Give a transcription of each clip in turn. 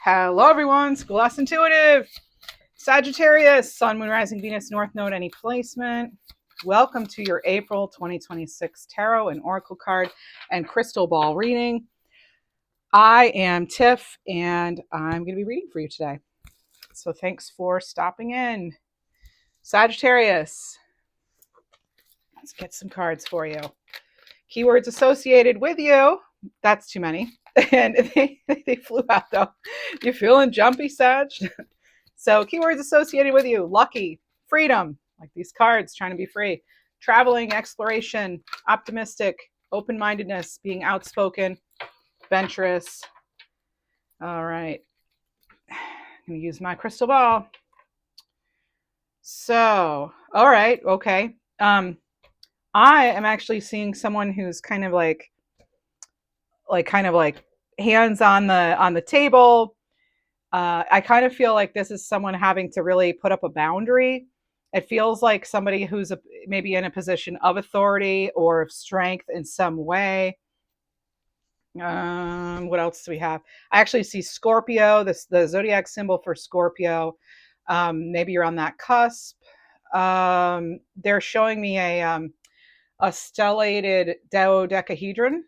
Hello, everyone. Schoolhouse Intuitive. Sagittarius, Sun, Moon, Rising, Venus, North Node, any placement. Welcome to your April 2026 Tarot and Oracle card and Crystal Ball reading. I am Tiff, and I'm going to be reading for you today. So thanks for stopping in. Sagittarius, let's get some cards for you. Keywords associated with you. That's too many. And they flew out, though. You feeling jumpy, Sag? So keywords associated with you: lucky, freedom, like these cards, trying to be free, traveling, exploration, optimistic, open-mindedness, being outspoken, adventurous. All right. I'm going to use my crystal ball. So, all right, okay. I am actually seeing someone who's kind of like hands on the table. I kind of feel like this is someone having to really put up a boundary. It feels like somebody who's maybe in a position of authority or of strength in some way. What else do we have? I actually see Scorpio, the zodiac symbol for Scorpio. Maybe you're on that cusp. They're showing me a stellated dodecahedron.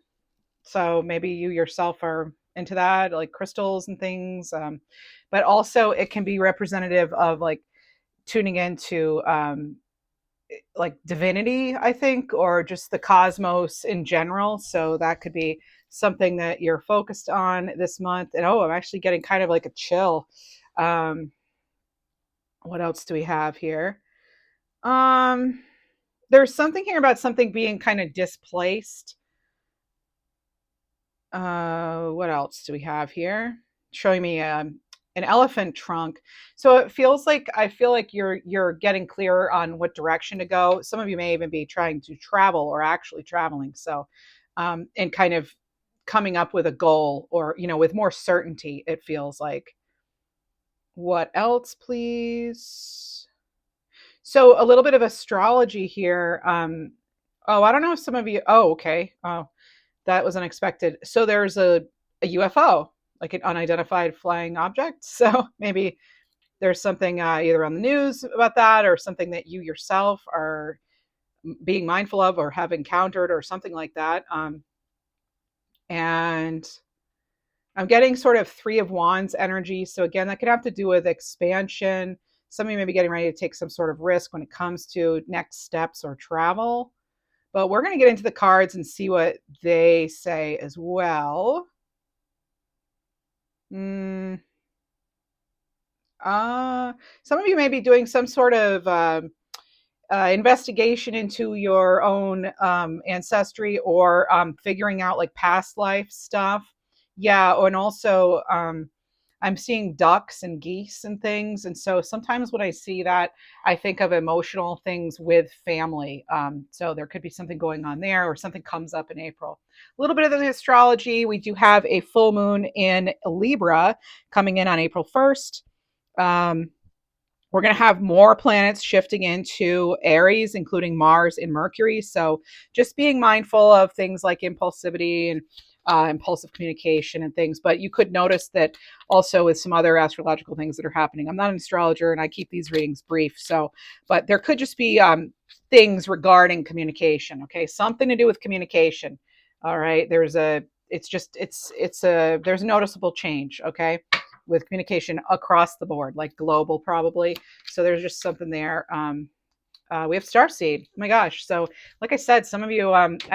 So maybe you yourself are into that, like crystals and things. But also it can be representative of like tuning into like divinity, I think, or just the cosmos in general. So that could be something that you're focused on this month. And I'm actually getting kind of like a chill. What else do we have here? There's something here about something being kind of displaced. What else do we have here? Showing me an elephant trunk. So it feels like I feel like you're getting clearer on what direction to go. Some of you may even be trying to travel or actually traveling. So and kind of coming up with a goal, or with more certainty, it feels like. What else, please? So a little bit of astrology here. I don't know if some of you. Oh, okay. Oh, that was unexpected. So there's a UFO, like an unidentified flying object. So maybe there's something either on the news about that, or something that you yourself are being mindful of or have encountered, or something like that. And I'm getting sort of Three of Wands energy. So again, that could have to do with expansion. Some of you may be getting ready to take some sort of risk when it comes to next steps or travel. But we're going to get into the cards and see what they say as well. Some of you may be doing some sort of investigation into your own ancestry, or figuring out like past life stuff. Yeah, and also I'm seeing ducks and geese and things. And so sometimes when I see that, I think of emotional things with family. So there could be something going on there, or something comes up in April. A little bit of the astrology. We do have a full moon in Libra coming in on April 1st. We're going to have more planets shifting into Aries, including Mars and Mercury. So just being mindful of things like impulsivity and impulsive communication and things. But you could notice that also with some other astrological things that are happening. I'm not an astrologer, and I keep these readings brief. But there could just be things regarding communication. Okay, something to do with communication. All right, there's a noticeable change. Okay, with communication across the board, like global probably. So there's just something there. We have Starseed. Oh my gosh. So like I said, some of you,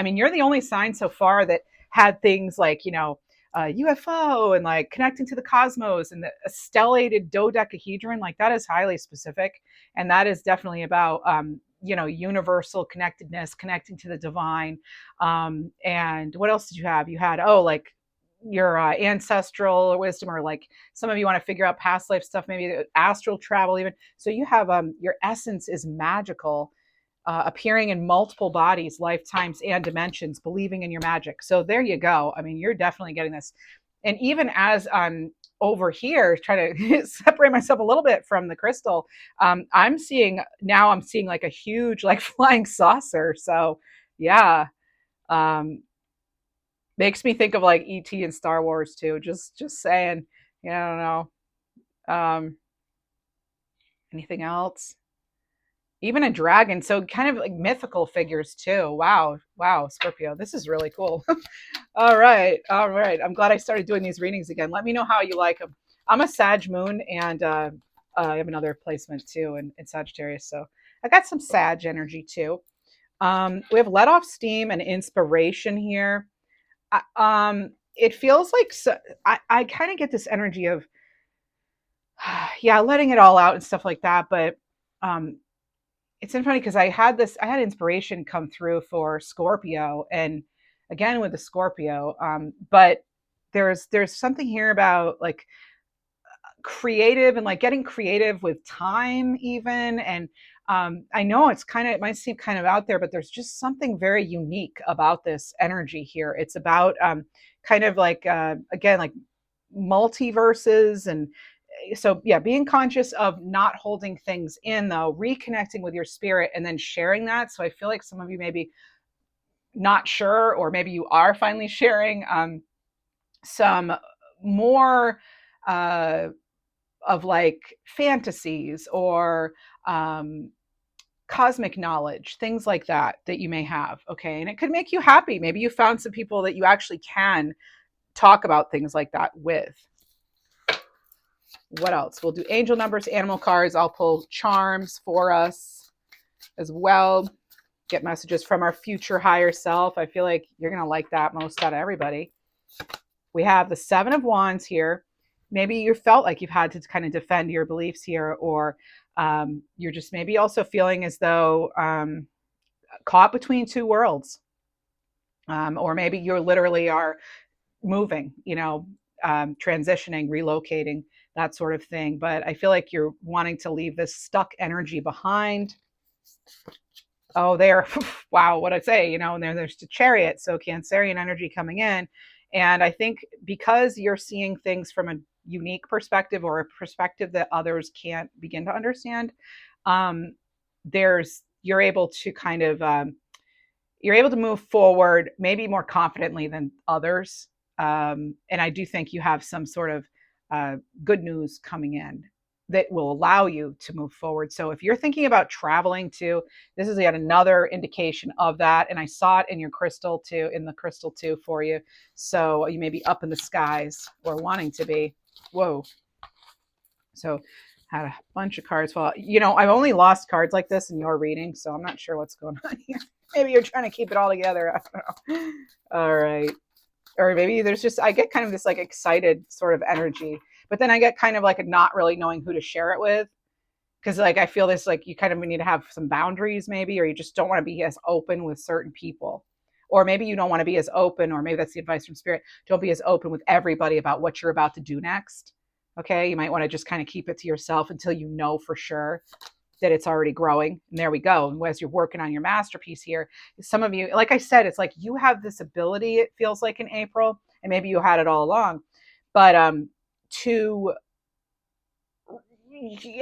you're the only sign so far that had things like, UFO and like connecting to the cosmos and the stellated dodecahedron. Like that is highly specific. And that is definitely about, universal connectedness, connecting to the divine. And what else did you have? You had, like your ancestral wisdom, or like some of you want to figure out past life stuff, maybe astral travel even. So you have your essence is magical, appearing in multiple bodies, lifetimes, and dimensions, believing in your magic. So there you go. You're definitely getting this. And even as I'm over here trying to separate myself a little bit from the crystal, I'm seeing like a huge like flying saucer. So yeah. Makes me think of like ET and Star Wars too. Just saying, Yeah, I don't know. Anything else? Even a dragon. So kind of like mythical figures too. Wow. Wow, Scorpio. This is really cool. All right. All right. I'm glad I started doing these readings again. Let me know how you like them. I'm a Sag moon, and I have another placement too in Sagittarius. So I got some Sag energy too. We have let off steam and inspiration here. It feels like I kind of get this energy of, yeah, letting it all out and stuff like that. But um, it's funny because I had inspiration come through for Scorpio, and again with the Scorpio, but there's something here about like creative and like getting creative with time even. And I know it might seem kind of out there, but there's just something very unique about this energy here. It's about kind of like again like multiverses. And so yeah, being conscious of not holding things in, though, reconnecting with your spirit and then sharing that. So I feel like some of you maybe not sure, or maybe you are finally sharing some more uh, of like fantasies or um, cosmic knowledge, things like that you may have. Okay. And it could make you happy. Maybe you found some people that you actually can talk about things like that with. What else? We'll do angel numbers, animal cards. I'll pull charms for us as well. Get messages from our future higher self. I feel like you're going to like that most out of everybody. We have the Seven of Wands here. Maybe you felt like you've had to kind of defend your beliefs here, or you're just maybe also feeling as though caught between two worlds. Or maybe you literally are moving, transitioning, relocating, that sort of thing. But I feel like you're wanting to leave this stuck energy behind. Oh, there, wow, what I say, and there's the Chariot, so Cancerian energy coming in. And I think because you're seeing things from a unique perspective, or a perspective that others can't begin to understand, um, you're able to kind of you're able to move forward maybe more confidently than others. And I do think you have some sort of uh, good news coming in that will allow you to move forward. So if you're thinking about traveling too, this is yet another indication of that. And I saw it in your crystal too, in the crystal too for you. So you may be up in the skies or wanting to be. Whoa. So had a bunch of cards fall. I've only lost cards like this in your reading, so I'm not sure what's going on here. Maybe you're trying to keep it all together. I don't know. All right. Or maybe I get kind of this like excited sort of energy, but then I get kind of like a not really knowing who to share it with. Cause like I feel this like you kind of need to have some boundaries maybe, or you just don't want to be as open with certain people. Or maybe you don't want to be as open, or maybe that's the advice from spirit. Don't be as open with everybody about what you're about to do next. Okay. You might want to just kind of keep it to yourself until you know for sure that it's already growing. And there we go. And as you're working on your masterpiece here, some of you, like I said, it's like you have this ability, it feels like in April, and maybe you had it all along, but to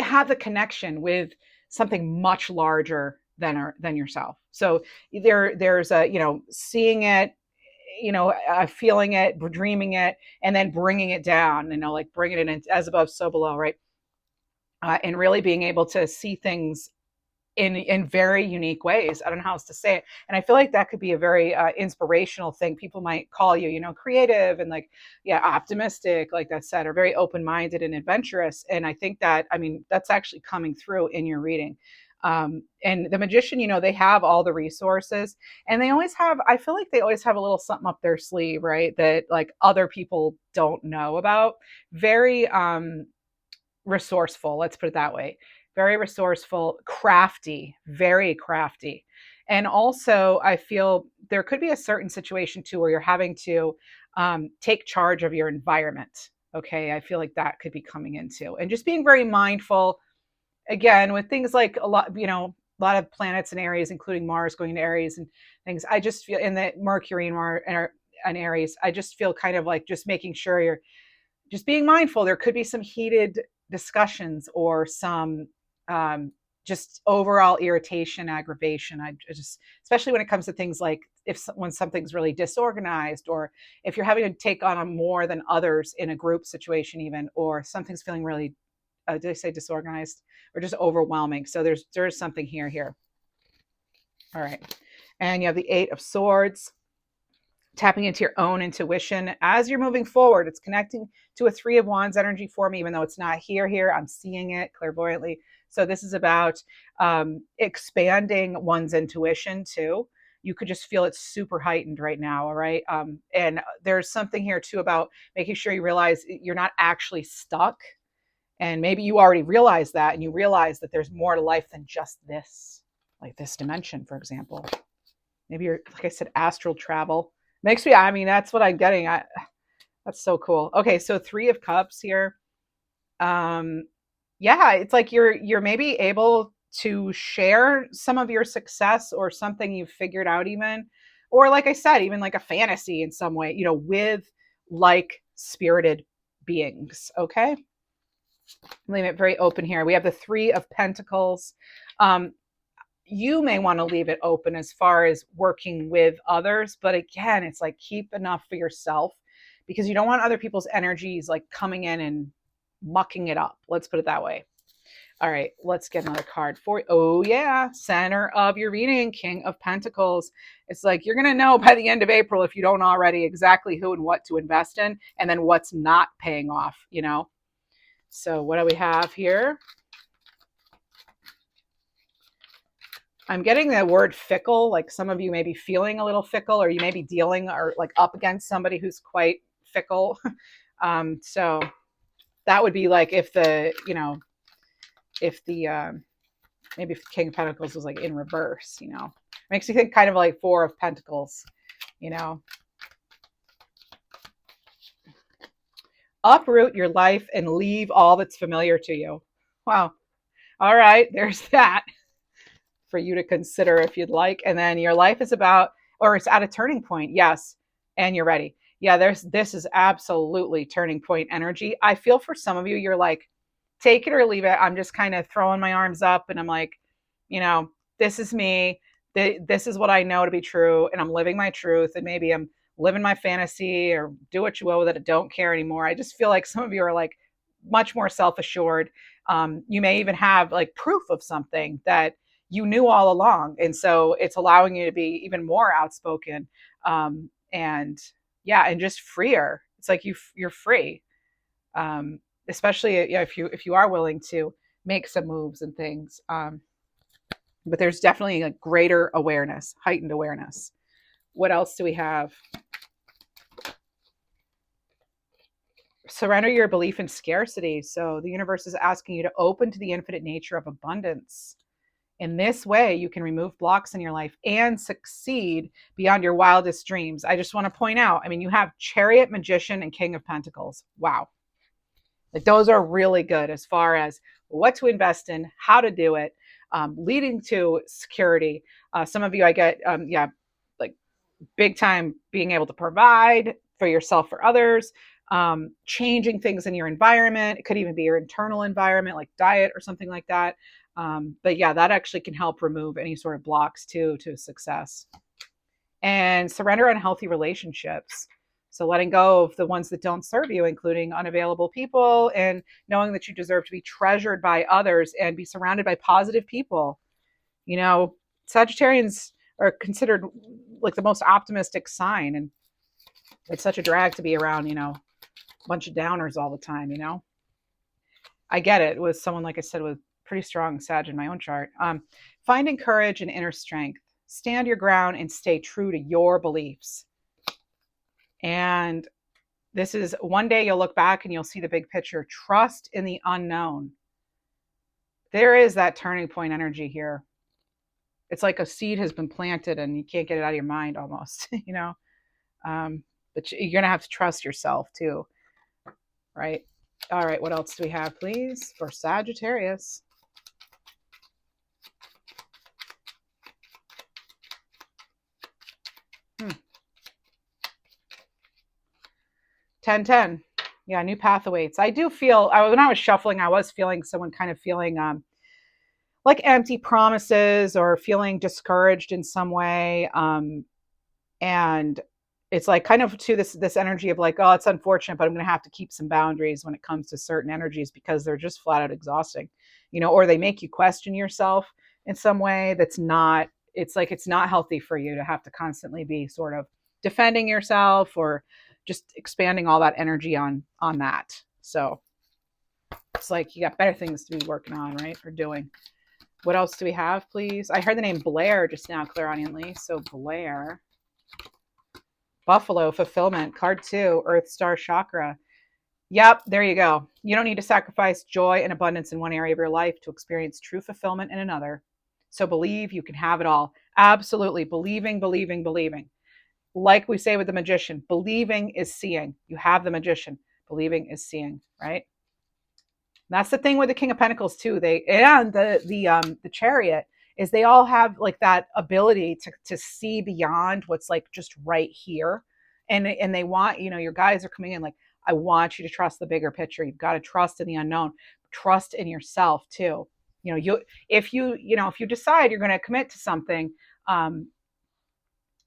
have the connection with something much larger than yourself. So there's a seeing it, feeling it, dreaming it, and then bringing it down. Like bringing it in as above, so below, right? And really being able to see things in very unique ways. I don't know how else to say it. And I feel like that could be a very inspirational thing. People might call you, creative and like, yeah, optimistic, like that said, or very open-minded and adventurous. And I think that, that's actually coming through in your reading. And the magician, they have all the resources, and I feel like they always have a little something up their sleeve, right? That like other people don't know about. Very resourceful, let's put it that way. Very resourceful, crafty, very crafty. And also I feel there could be a certain situation too where you're having to take charge of your environment. Okay, I feel like that could be coming into, and just being very mindful again with things like a lot of planets and Aries, including Mars going into Aries and things. I just feel in the Mercury and Mars and Aries, I just feel kind of like just making sure you're just being mindful. There could be some heated discussions or some just overall irritation, aggravation. I just, especially when it comes to things like when something's really disorganized, or if you're having to take on a more than others in a group situation even, or something's feeling really, did I say disorganized, or just overwhelming. So there's something here. All right. And you have the 8 of Swords, tapping into your own intuition as you're moving forward. It's connecting to a 3 of Wands energy for me, even though it's not here. I'm seeing it clairvoyantly. So this is about expanding one's intuition too. You could just feel it super heightened right now. All right. And there's something here too about making sure you realize you're not actually stuck. And maybe you already realize that, and you realize that there's more to life than just this, like this dimension, for example. Maybe you're, like I said, astral travel. Makes me, I mean, that's what I'm getting. That's so cool. Okay, so 3 of Cups here. Yeah, it's like you're maybe able to share some of your success or something you've figured out even, or like I said, even like a fantasy in some way, with like spirited beings. Okay. Leave it very open here. We have the 3 of Pentacles. You may want to leave it open as far as working with others, but again, it's like keep enough for yourself, because you don't want other people's energies like coming in and mucking it up. Let's put it that way. All right, let's get another card for you. Oh yeah, center of your reading, King of Pentacles. It's like you're gonna know by the end of April, if you don't already, exactly who and what to invest in, and then what's not paying off. So what do we have here? I'm getting the word fickle, like some of you may be feeling a little fickle, or you may be dealing or like up against somebody who's quite fickle. So that would be like if the maybe if the King of Pentacles was like in reverse, makes you think kind of like 4 of Pentacles, Uproot your life and leave all that's familiar to you. Wow. All right, there's that for you to consider if you'd like. And then your life is about, or it's at a turning point. Yes. And you're ready. Yeah, this is absolutely turning point energy. I feel for some of you, you're like, take it or leave it. I'm just kind of throwing my arms up and I'm like, this is me. This is what I know to be true. And I'm living my truth. And maybe I'm living my fantasy, or do what you will with it. I don't care anymore. I just feel like some of you are like much more self-assured. You may even have like proof of something that you knew all along. And so it's allowing you to be even more outspoken. And just freer. It's like you're free. Especially if you are willing to make some moves and things. But there's definitely a greater awareness, heightened awareness. What else do we have? Surrender your belief in scarcity. So the universe is asking you to open to the infinite nature of abundance. In this way, you can remove blocks in your life and succeed beyond your wildest dreams. I just want to point out, you have Chariot, Magician, and King of Pentacles. Wow. Like those are really good as far as what to invest in, how to do it, leading to security. Some of you, I get, like big time being able to provide for yourself, for others, changing things in your environment. It could even be your internal environment, like diet or something like that. But yeah, that actually can help remove any sort of blocks to success. And surrender unhealthy relationships. So letting go of the ones that don't serve you, including unavailable people, and knowing that you deserve to be treasured by others and be surrounded by positive people. Sagittarians are considered like the most optimistic sign, and it's such a drag to be around, a bunch of downers all the time, I get it with someone, like I said, with pretty strong Sag in my own chart. Finding courage and inner strength. Stand your ground and stay true to your beliefs. And this is one day you'll look back and you'll see the big picture. Trust in the unknown. There is that turning point energy here. It's like a seed has been planted and you can't get it out of your mind almost, but you're going to have to trust yourself too. Right? All right. What else do we have, please, for Sagittarius? Hmm. 10-10. Yeah, new path awaits. I do feel, when I was shuffling, I was feeling someone kind of feeling like empty promises or feeling discouraged in some way. And it's like kind of to this energy of like, oh, it's unfortunate, but I'm going to have to keep some boundaries when it comes to certain energies because they're just flat out exhausting, or they make you question yourself in some way that's not. It's like it's not healthy for you to have to constantly be sort of defending yourself or just expanding all that energy on that. So it's like you got better things to be working on, right? Or doing. What else do we have, please? I heard the name Blair just now, clairaudiently. So Blair. Buffalo, fulfillment, card 2, Earth Star Chakra. Yep, there you go. You don't need to sacrifice joy and abundance in one area of your life to experience true fulfillment in another. So believe you can have it all. Absolutely. Believing, believing, believing. Like we say with the magician, believing is seeing. You have the magician. Believing is seeing, right? That's the thing with the King of Pentacles too. They and the Chariot is they all have like that ability to see beyond what's like just right here, and they want your guides are coming in like, I want you to trust the bigger picture. You've got to trust in the unknown, trust in yourself too. If you decide you're going to commit to something, um,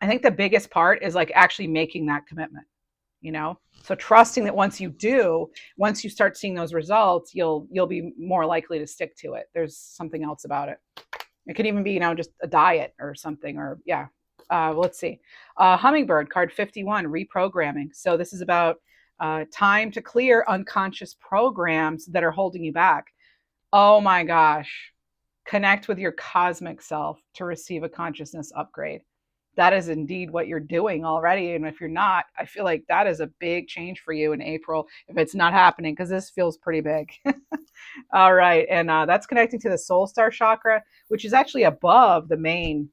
I think the biggest part is like actually making that commitment. So trusting that once you start seeing those results, you'll be more likely to stick to it. There's something else about it. It could even be just a diet or something, or yeah. Let's see. Hummingbird, card 51, reprogramming. So this is about time to clear unconscious programs that are holding you back. Oh my gosh. Connect with your cosmic self to receive a consciousness upgrade. That is indeed what you're doing already. And if you're not, I feel like that is a big change for you in April if it's not happening, because this feels pretty big. All right. And that's connecting to the soul star chakra, which is actually above the main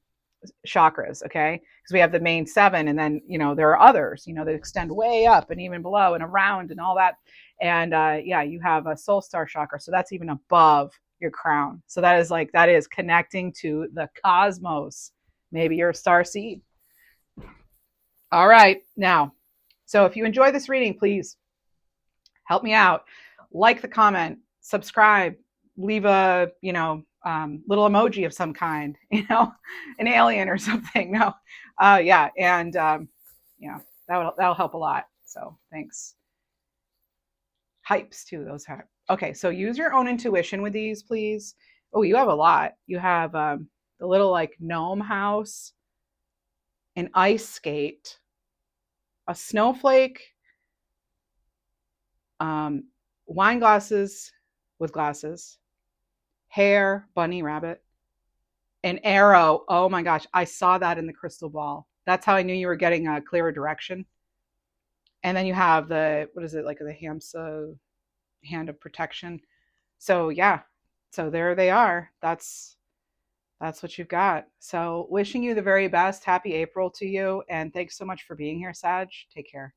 chakras. Okay. Because we have the main 7, and then, there are others, that extend way up and even below and around and all that. And yeah, you have a soul star chakra. So that's even above your crown. So that is connecting to the cosmos. Maybe you're a star seed. All right. Now, so if you enjoy this reading, please help me out. Like the comment, subscribe, leave a, little emoji of some kind, an alien or something. No. Yeah. And, yeah, that'll help a lot. So thanks. Hypes too. Those hype. Okay. So use your own intuition with these, please. Oh, you have a lot. You have, the little like gnome house, an ice skate, a snowflake, wine glasses with glasses, hair, bunny, rabbit, an arrow. Oh my gosh, I saw that in the crystal ball. That's how I knew you were getting a clearer direction. And then you have what is it, like the Hamsa hand of protection. So yeah, so there they are. That's what you've got. So wishing you the very best. Happy April to you. And thanks so much for being here, Sag. Take care.